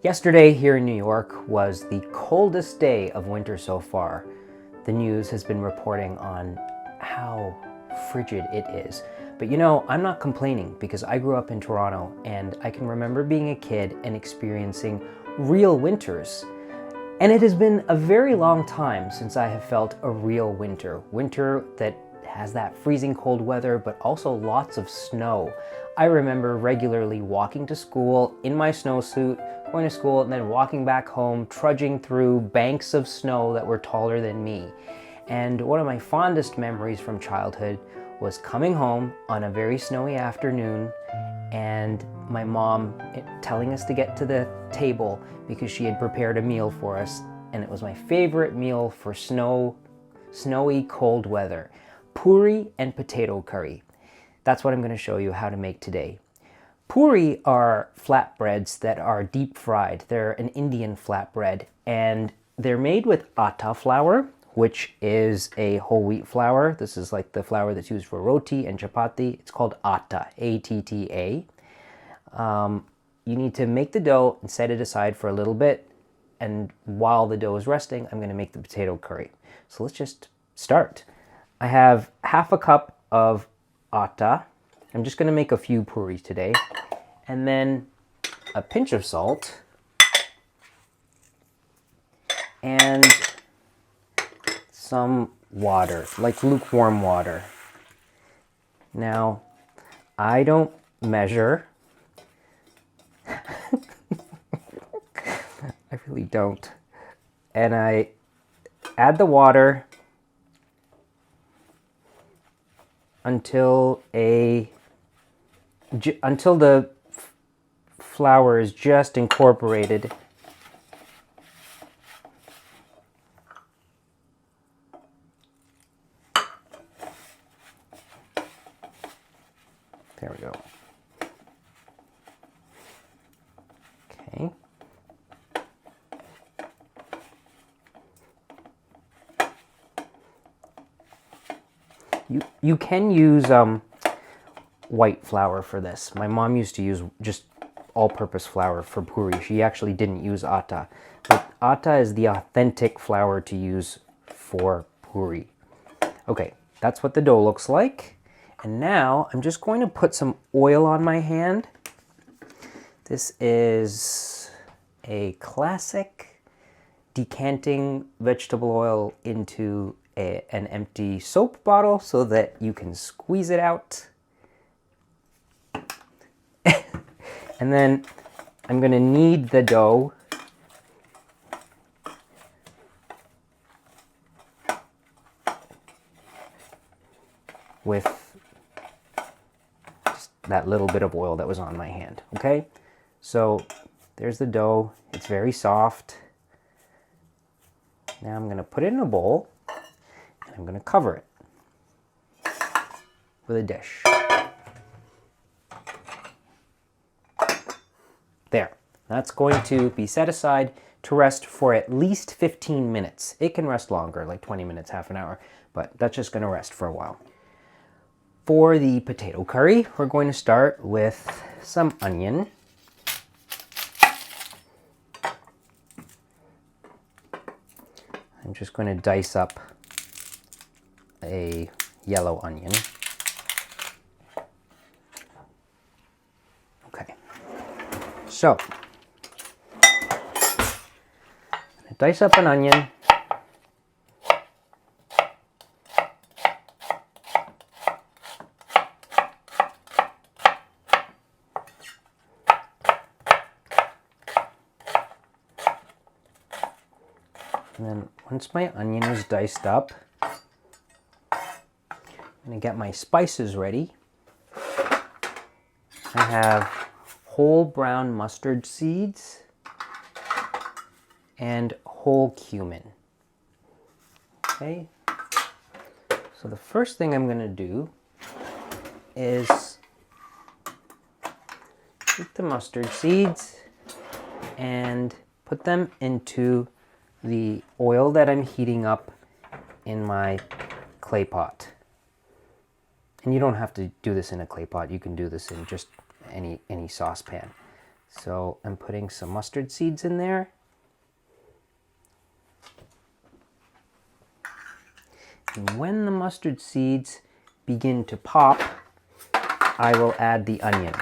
Yesterday here in New York was the coldest day of winter so far. The news has been reporting on how frigid it is. But you know, I'm not complaining because I grew up in Toronto and I can remember being a kid and experiencing real winters. And it has been a very long time since I have felt a real winter. Winter that has that freezing cold weather, but also lots of snow. I remember regularly walking to school in my snowsuit, going to school and then walking back home, trudging through banks of snow that were taller than me. And one of my fondest memories from childhood was coming home on a very snowy afternoon and my mom telling us to get to the table because she had prepared a meal for us, and it was my favorite meal for snowy cold weather. Puri and potato curry. That's what I'm going to show you how to make today. Puri are flatbreads that are deep fried. They're an Indian flatbread and they're made with Atta flour, which is a whole wheat flour. This is like the flour that's used for roti and chapati. It's called Atta, A-T-T-A. You need to make the dough and set it aside for a little bit. And while the dough is resting, I'm going to make the potato curry. So let's just start. I have half a cup of Atta. I'm just going to make a few puris today. And then a pinch of salt. And some water, like lukewarm water. Now, I don't measure. I really don't. And I add the water until the flour is just incorporated. There we go. Okay. You can use white flour for this. My mom used to use just all-purpose flour for puri. She actually didn't use Atta. But Atta is the authentic flour to use for puri. Okay, that's what the dough looks like. And now I'm just going to put some oil on my hand. This is a classic decanting vegetable oil into an empty soap bottle so that you can squeeze it out. And then I'm going to knead the dough with just that little bit of oil that was on my hand. Okay, so there's the dough. It's very soft. Now I'm going to put it in a bowl and I'm going to cover it with a dish. There. That's going to be set aside to rest for at least 15 minutes. It can rest longer, like 20 minutes, half an hour, but that's just going to rest for a while. For the potato curry, we're going to start with some onion. I'm just going to dice up a yellow onion. Okay, so dice up an onion. And then once my onion is diced up, I'm going to get my spices ready. I have whole brown mustard seeds and whole cumin. Okay, so the first thing I'm going to do is take the mustard seeds and put them into the oil that I'm heating up in my clay pot. And you don't have to do this in a clay pot. You can do this in just any saucepan. So I'm putting some mustard seeds in there. And when the mustard seeds begin to pop, I will add the onions.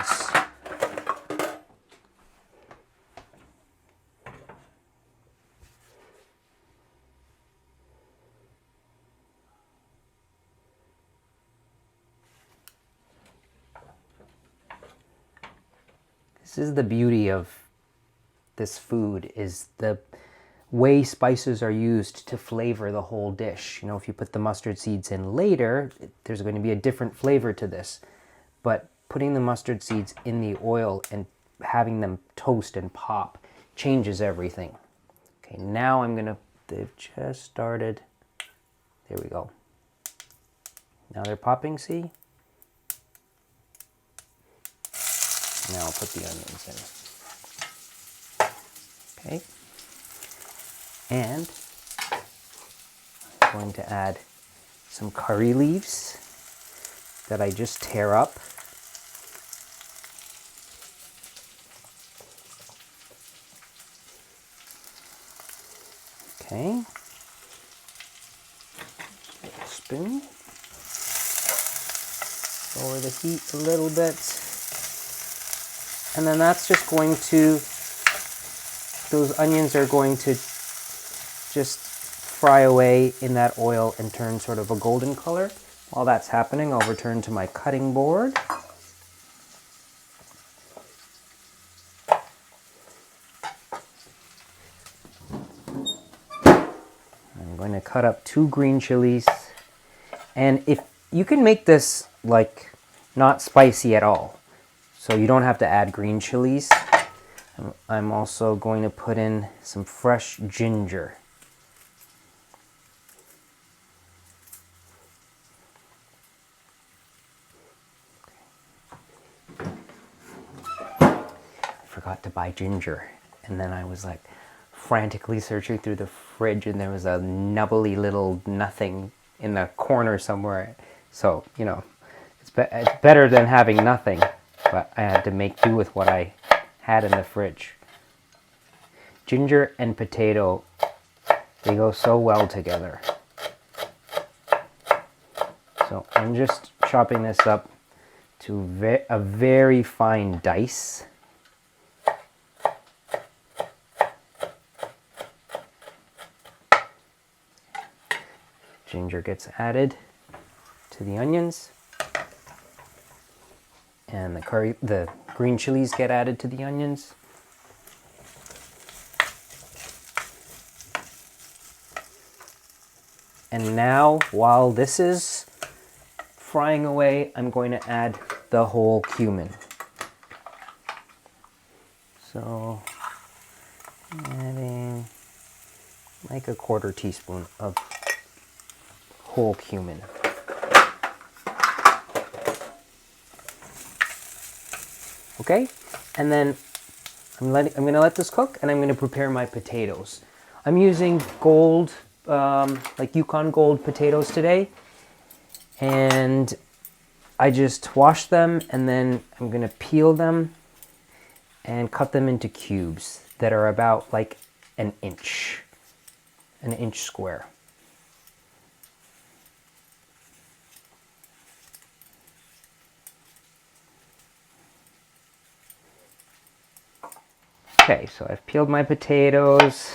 This is the beauty of this food, is the way spices are used to flavor the whole dish. You know, if you put the mustard seeds in later, there's going to be a different flavor to this. But putting the mustard seeds in the oil and having them toast and pop changes everything. Okay, now I'm gonna, they've just started. There we go. Now they're popping, see? Now I'll put the onions in. Okay. And I'm going to add some curry leaves that I just tear up. Okay. Get a spoon. Lower the heat a little bit. And then that's just going to, those onions are going to just fry away in that oil and turn sort of a golden color. While that's happening, I'll return to my cutting board. I'm going to cut up 2 green chilies. And if you can make this like not spicy at all, so you don't have to add green chilies. I'm also going to put in some fresh ginger. I forgot to buy ginger, and then I was like frantically searching through the fridge, and there was a nubbly little nothing in the corner somewhere. So, you know, it's better than having nothing, but I had to make do with what I had in the fridge. Ginger and potato, they go so well together. So I'm just chopping this up to a very fine dice. Ginger gets added to the onions, and the green chilies get added to the onions. And now, while this is frying away, I'm going to add the whole cumin. So, adding like a 1/4 teaspoon of whole cumin. Okay, and then I'm going to let this cook, and I'm going to prepare my potatoes. I'm using gold, like Yukon Gold potatoes today, and I just wash them, and then I'm going to peel them and cut them into cubes that are about like an inch square. Okay, so I've peeled my potatoes.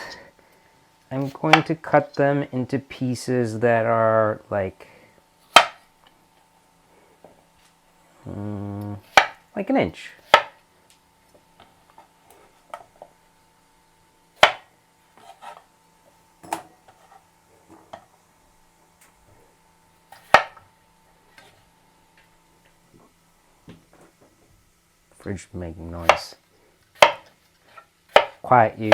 I'm going to cut them into pieces that are like an inch. Fridge making noise. Quiet, you.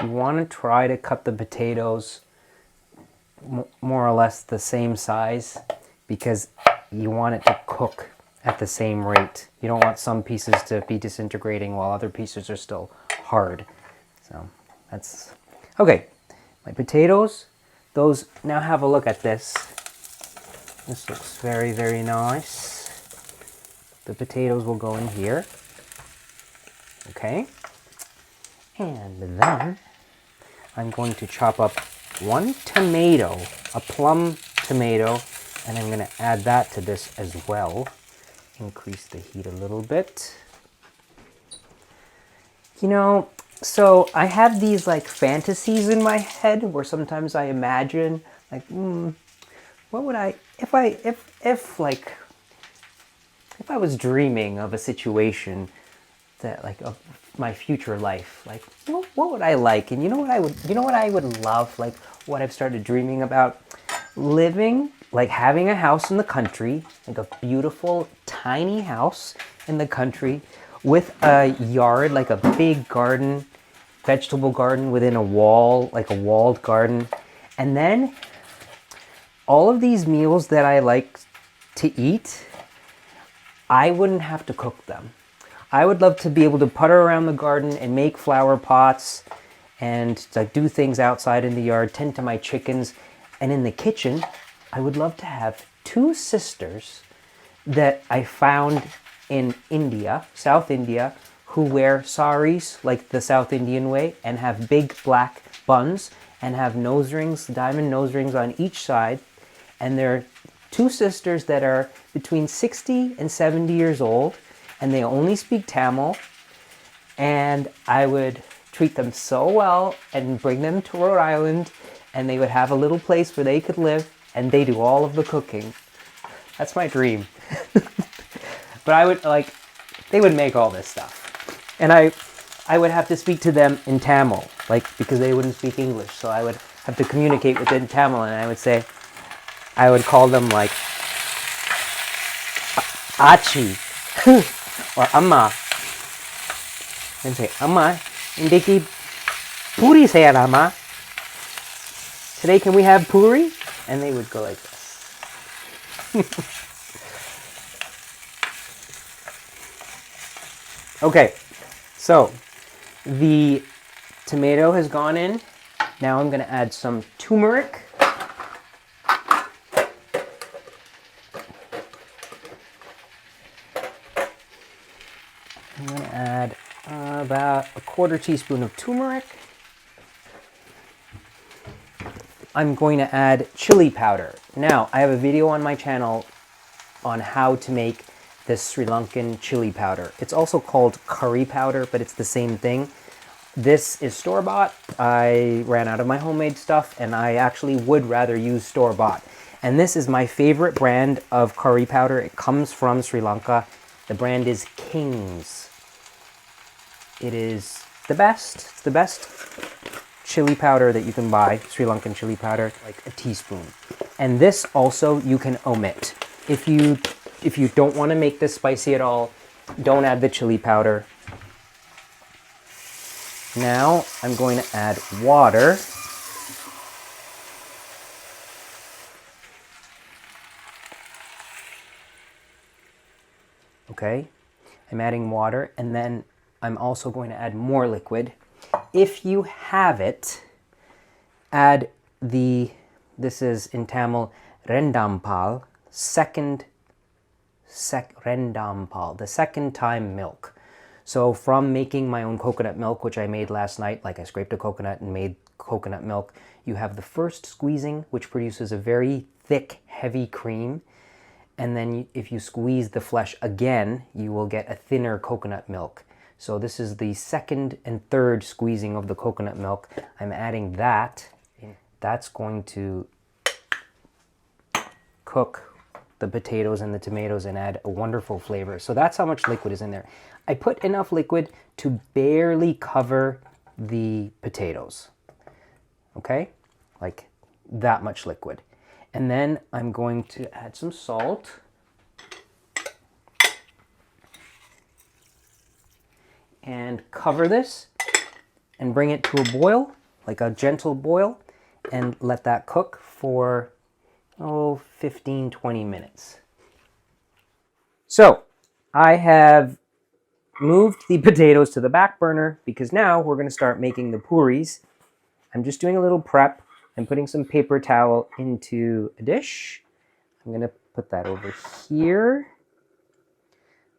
You want to try to cut the potatoes more or less the same size, because you want it to cook at the same rate. You don't want some pieces to be disintegrating while other pieces are still hard. So that's okay. My potatoes, those, now have a look at this. This looks very, very nice. The potatoes will go in here. Okay. And then I'm going to chop up one tomato, a plum tomato, and I'm going to add that to this as well. Increase the heat a little bit. You know, so I have these like fantasies in my head where sometimes I imagine like, what would I, if I was dreaming of a situation that like of my future life, like what would I like? And you know what I would love, like what I've started dreaming about? Living, like having a house in the country, like a beautiful tiny house in the country with a yard, like a big garden, vegetable garden within a wall, like a walled garden. And then all of these meals that I like to eat, I wouldn't have to cook them. I would love to be able to putter around the garden and make flower pots and like do things outside in the yard, tend to my chickens. And in the kitchen, I would love to have two sisters that I found in India, South India, who wear saris like the South Indian way and have big black buns and have nose rings, diamond nose rings on each side. And they're two sisters that are between 60 and 70 years old, and they only speak Tamil. And I would treat them so well and bring them to Rhode Island, and they would have a little place where they could live, and they do all of the cooking. That's my dream. But I would like, they would make all this stuff. And I would have to speak to them in Tamil, like, because they wouldn't speak English. So I would have to communicate with them in Tamil, and I would say, I would call them like Achi or Amma. And say, Amma, indiki Puri sayalama. Today can we have Puri? And they would go like this. Okay, so the tomato has gone in. Now I'm going to add some turmeric. I'm going to add about a quarter teaspoon of turmeric. I'm going to add chili powder. Now, I have a video on my channel on how to make this Sri Lankan chili powder. It's also called curry powder, but it's the same thing. This is store-bought. I ran out of my homemade stuff, and I actually would rather use store-bought. And this is my favorite brand of curry powder. It comes from Sri Lanka. The brand is King's. It is the best. It's the best chili powder that you can buy, Sri Lankan chili powder, like a teaspoon. And this also you can omit. If you don't want to make this spicy at all, don't add the chili powder. Now I'm going to add water. Okay, I'm adding water, and then I'm also going to add more liquid. If you have it, add this is in Tamil, rendampal, rendampal, the second time milk. So from making my own coconut milk, which I made last night, like I scraped a coconut and made coconut milk, you have the first squeezing, which produces a very thick, heavy cream. And then if you squeeze the flesh again, you will get a thinner coconut milk. So this is the second and third squeezing of the coconut milk. I'm adding that. That's going to cook the potatoes and the tomatoes and add a wonderful flavor. So that's how much liquid is in there. I put enough liquid to barely cover the potatoes. Okay? Like that much liquid. And then I'm going to add some salt. And cover this and bring it to a boil, like a gentle boil, and let that cook for 15-20 minutes. So I have moved the potatoes to the back burner because now we're going to start making the puris. I'm just doing a little prep. I'm putting some paper towel into a dish. I'm going to put that over here.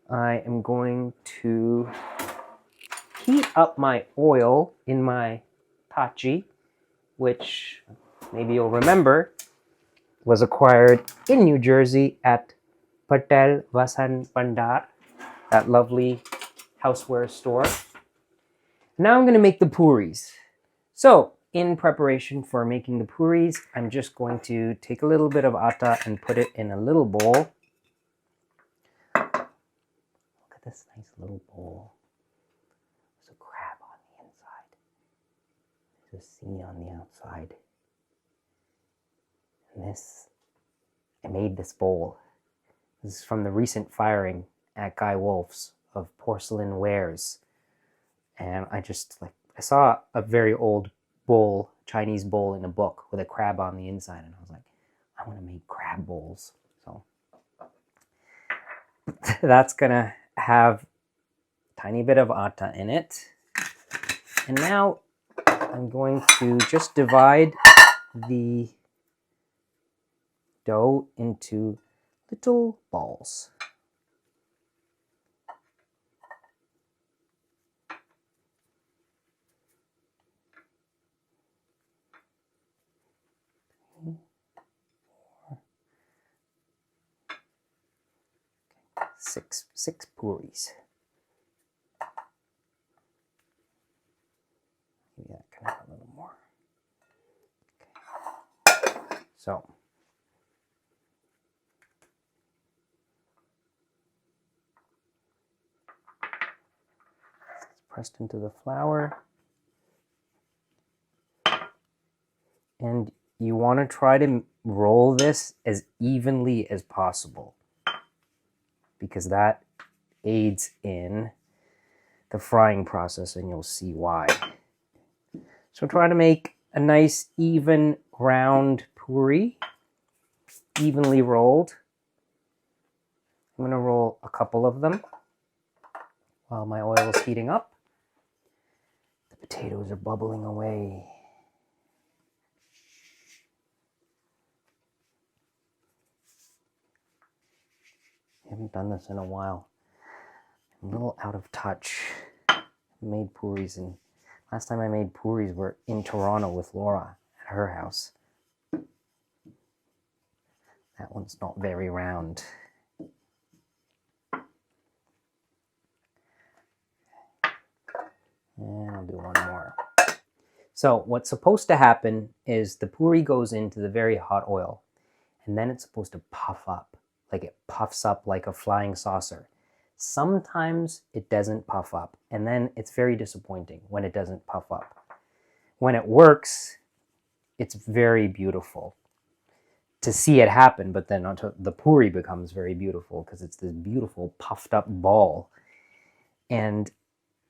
I am going to heat up my oil in my tachi, which maybe you'll remember was acquired in New Jersey at Patel Vasan Pandar, that lovely houseware store. Now I'm going to make the puris. So, in preparation for making the puris, I'm just going to take a little bit of atta and put it in a little bowl. Look at this nice little bowl. There's a crab on the inside. There's a sea on the outside. And this, I made this bowl. This is from the recent firing at Guy Wolf's of porcelain wares. And I saw a very old bowl, Chinese bowl in a book with a crab on the inside. And I was like, I want to make crab bowls. So that's going to have a tiny bit of atta in it. And now I'm going to just divide the dough into little balls. Six puris. Maybe that can have a little more. Okay. So it's pressed into the flour. And you want to try to roll this as evenly as possible, because that aids in the frying process, and you'll see why. So try to make a nice even round puri, evenly rolled. I'm going to roll a couple of them while my oil is heating up. The potatoes are bubbling away. I haven't done this in a while. I'm a little out of touch. I made puris, and last time I made puris were in Toronto with Laura at her house. That one's not very round. And I'll do one more. So what's supposed to happen is the puri goes into the very hot oil, and then it's supposed to puff up. Like it puffs up like a flying saucer. Sometimes it doesn't puff up, and then it's very disappointing when it doesn't puff up. When it works, it's very beautiful to see it happen, but then the puri becomes very beautiful because it's this beautiful puffed up ball. And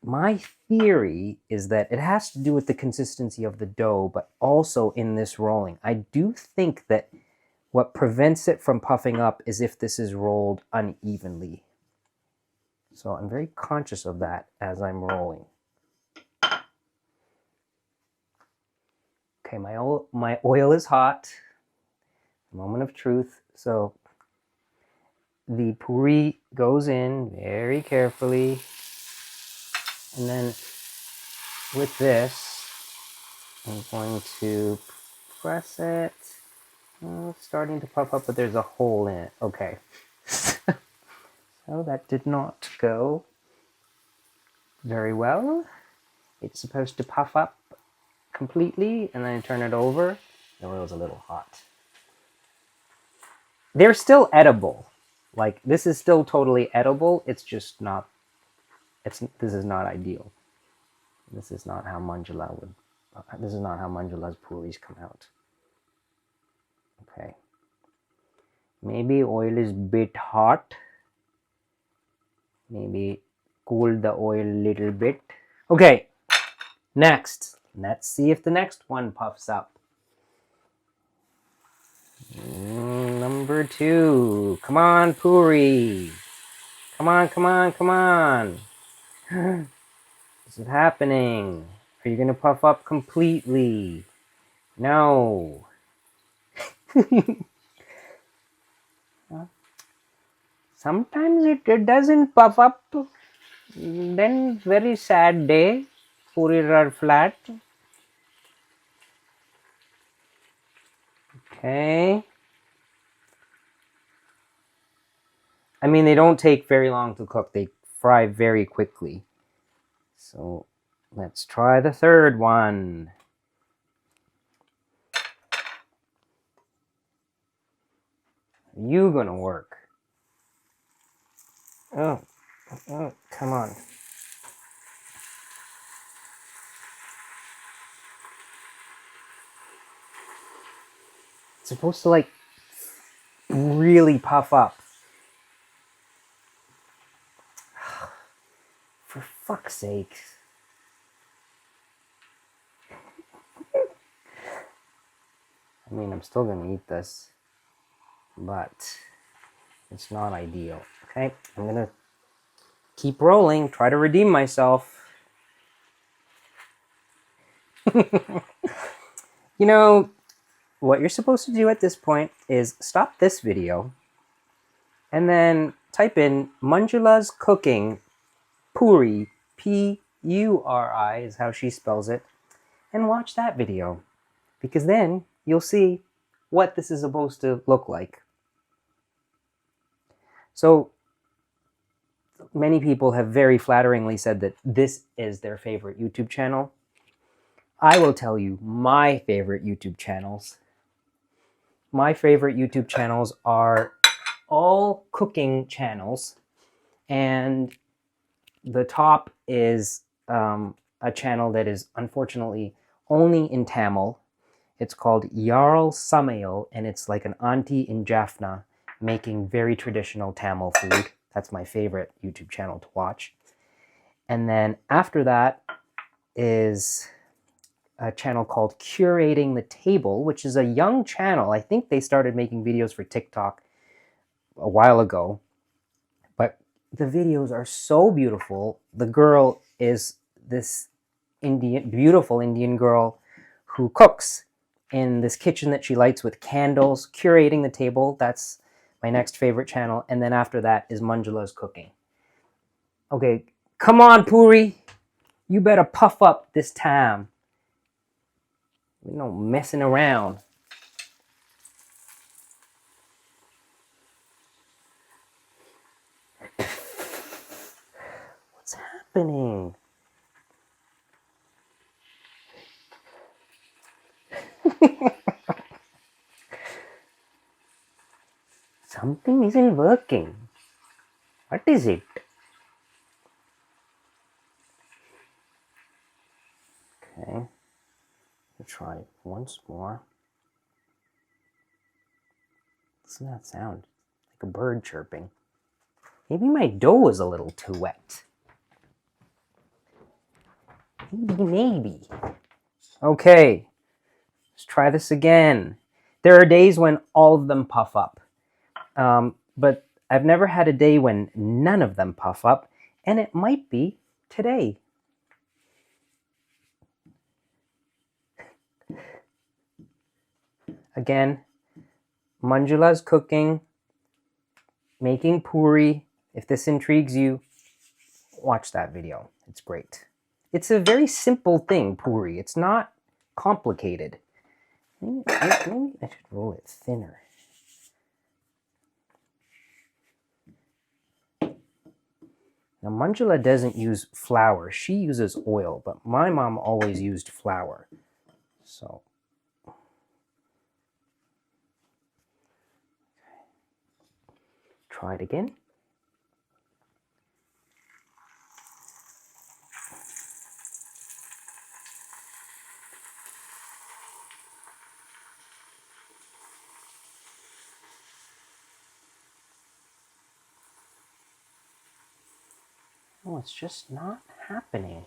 my theory is that it has to do with the consistency of the dough, but also in this rolling. I do think that what prevents it from puffing up is if this is rolled unevenly. So I'm very conscious of that as I'm rolling. Okay, my oil is hot. Moment of truth. So the puri goes in very carefully. And then with this, I'm going to press it. Oh, it's starting to puff up, but there's a hole in it. Okay. So that did not go very well. It's supposed to puff up completely, and then I turn it over. The oil's a little hot. They're still edible. Like, this is still totally edible. It's just not, this is not ideal. This is not how Manjula would, this is not how Manjula's puris come out. Okay. Maybe oil is bit hot. Maybe cool the oil a little bit. Okay, next. Let's see if the next one puffs up. Number 2. Come on, puri. Come on, come on, come on. Is it happening? Are you gonna puff up completely? No. Sometimes it doesn't puff up. Then very sad day. Puri are flat. Okay. I mean, they don't take very long to cook. They fry very quickly. So let's try the third one. Are you gonna work? Oh, come on. It's supposed to like really puff up. For fuck's sake. I mean, I'm still gonna eat this, but it's not ideal. Okay, I'm gonna keep rolling, try to redeem myself. You know, what you're supposed to do at this point is stop this video and then type in Manjula's Cooking Puri, P-U-R-I is how she spells it, and watch that video, because then you'll see what this is supposed to look like. So many people have very flatteringly said that this is their favorite YouTube channel. I will tell you my favorite YouTube channels. My favorite YouTube channels are all cooking channels, and the top is a channel that is unfortunately only in Tamil. It's called Jarl Samail, and it's like an auntie in Jaffna making very traditional Tamil food. That's my favorite YouTube channel to watch. And then after that is a channel called Curating the Table, which is a young channel. I think they started making videos for TikTok a while ago, but the videos are so beautiful. The girl is this beautiful Indian girl who cooks in this kitchen that she lights with candles. Curating the Table, that's my next favorite channel. And then after that is Manjula's Cooking. Okay, come on, Puri. You better puff up this time. No messing around. What's happening? Something isn't working. What is it? Okay. We'll try it once more. Doesn't that sound like a bird chirping? Maybe my dough is a little too wet. Maybe. Okay. Let's try this again. There are days when all of them puff up. But I've never had a day when none of them puff up, and it might be today. Again, Manjula's Cooking, making puri. If this intrigues you, watch that video. It's great. It's a very simple thing, puri. It's not complicated. Maybe I should roll it thinner. Now, Manjula doesn't use flour. She uses oil, but my mom always used flour. So, try it again. Oh, it's just not happening.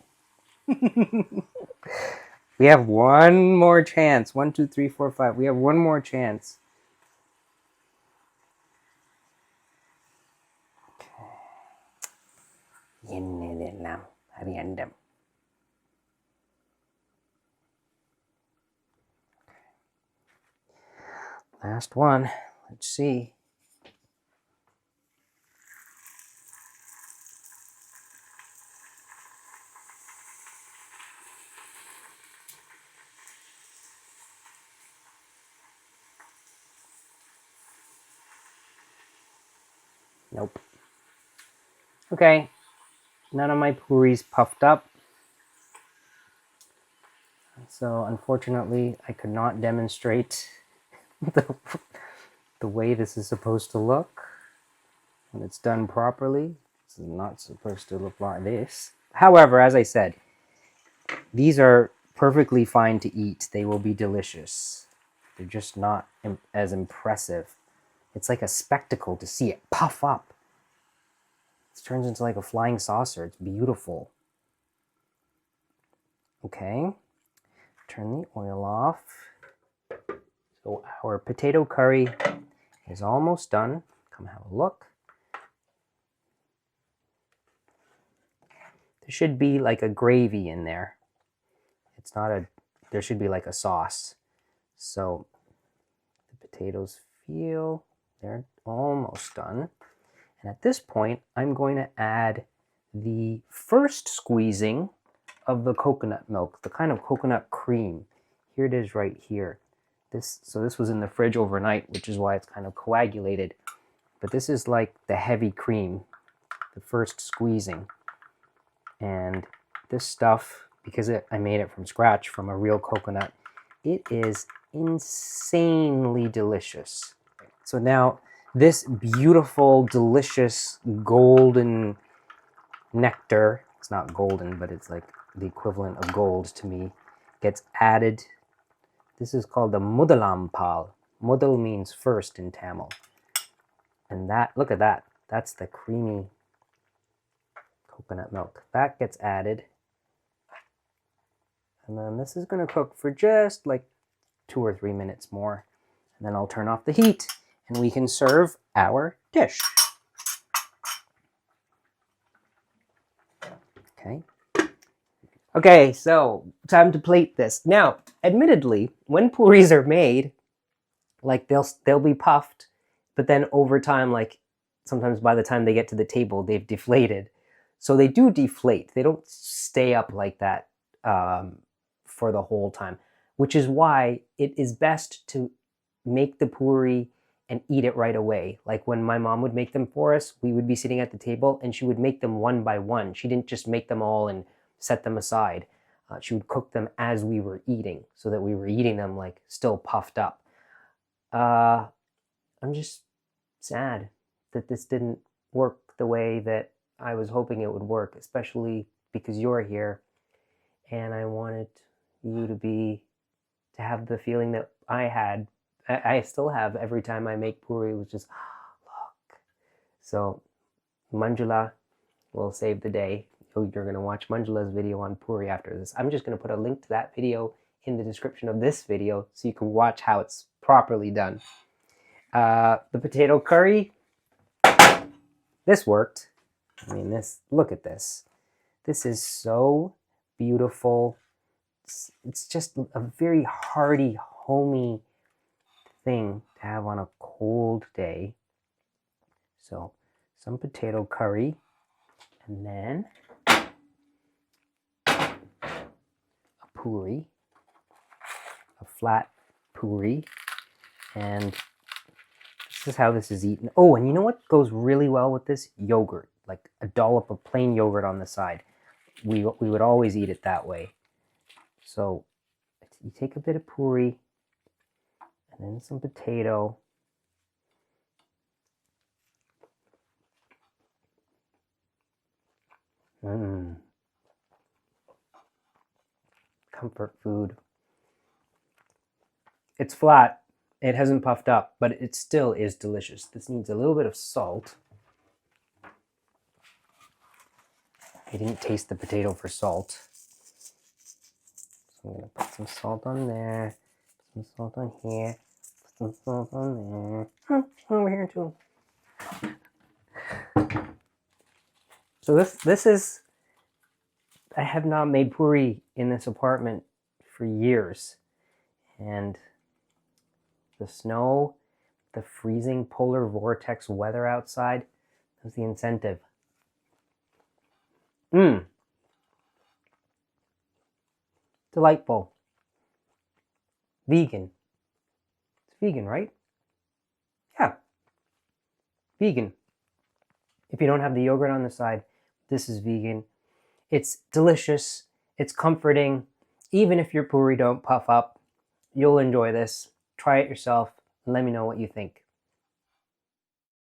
We have one more chance. 1, 2, 3, 4, 5. We have one more chance. Okay. എന്നതെല്ലാം അറിയണ്ടം. Last one. Let's see. Nope. Okay. None of my puris puffed up. So unfortunately, I could not demonstrate the way this is supposed to look when it's done properly. This is not supposed to look like this. However, as I said, these are perfectly fine to eat. They will be delicious. They're just not as impressive. It's like a spectacle to see it puff up. It turns into like a flying saucer. It's beautiful. Okay. Turn the oil off. So our potato curry is almost done. Come have a look. There should be like a gravy in there. It's not a, there should be like a sauce. So the potatoes feel they're almost done. And at this point, I'm going to add the first squeezing of the coconut milk, the kind of coconut cream. Here it is right here. So this was in the fridge overnight, which is why it's kind of coagulated. But this is like the heavy cream, the first squeezing. And this stuff, because I made it from scratch from a real coconut, it is insanely delicious. So now this beautiful, delicious golden nectar, it's not golden, but it's like the equivalent of gold to me, gets added. This is called the mudalampal. Mudal means first in Tamil. And that, look at that, that's the creamy coconut milk. That gets added. And then this is going to cook for just like 2 or 3 minutes more. And then I'll turn off the heat and we can serve our dish. Okay. Okay, so time to plate this. Now, admittedly, when puris are made, like they'll be puffed, but then over time, like sometimes by the time they get to the table, they've deflated. So they do deflate. They don't stay up like that for the whole time, which is why it is best to make the puri and eat it right away. Like when my mom would make them for us, we would be sitting at the table and she would make them one by one. She didn't just make them all and set them aside. She would cook them as we were eating so that we were eating them like still puffed up. I'm just sad that this didn't work the way that I was hoping it would work, especially because you're here and I wanted you to have the feeling that I had. I still have every time I make puri, which is, look. So Manjula will save the day. You're going to watch Manjula's video on puri after this. I'm just going to put a link to that video in the description of this video so you can watch how it's properly done. The potato curry, this worked. I mean, look at this. This is so beautiful. It's just a very hearty, homey thing to have on a cold day. So some potato curry, and then a puri, a flat puri, and this is how this is eaten. Oh, and you know what goes really well with this? Yogurt, like a dollop of plain yogurt on the side. We would always eat it that way. So you take a bit of puri, and then some potato. Comfort food. It's flat. It hasn't puffed up, but it still is delicious. This needs a little bit of salt. I didn't taste the potato for salt. So I'm going to put some salt on there, some salt on here, some salt on there. Over here too. So this is, I have not made puri in this apartment for years. And the snow, the freezing polar vortex weather outside, was the incentive. Delightful. Vegan. It's vegan, right? Yeah. Vegan. If you don't have the yogurt on the side, this is vegan. It's delicious. It's comforting. Even if your puri don't puff up, you'll enjoy this. Try it yourself and let me know what you think.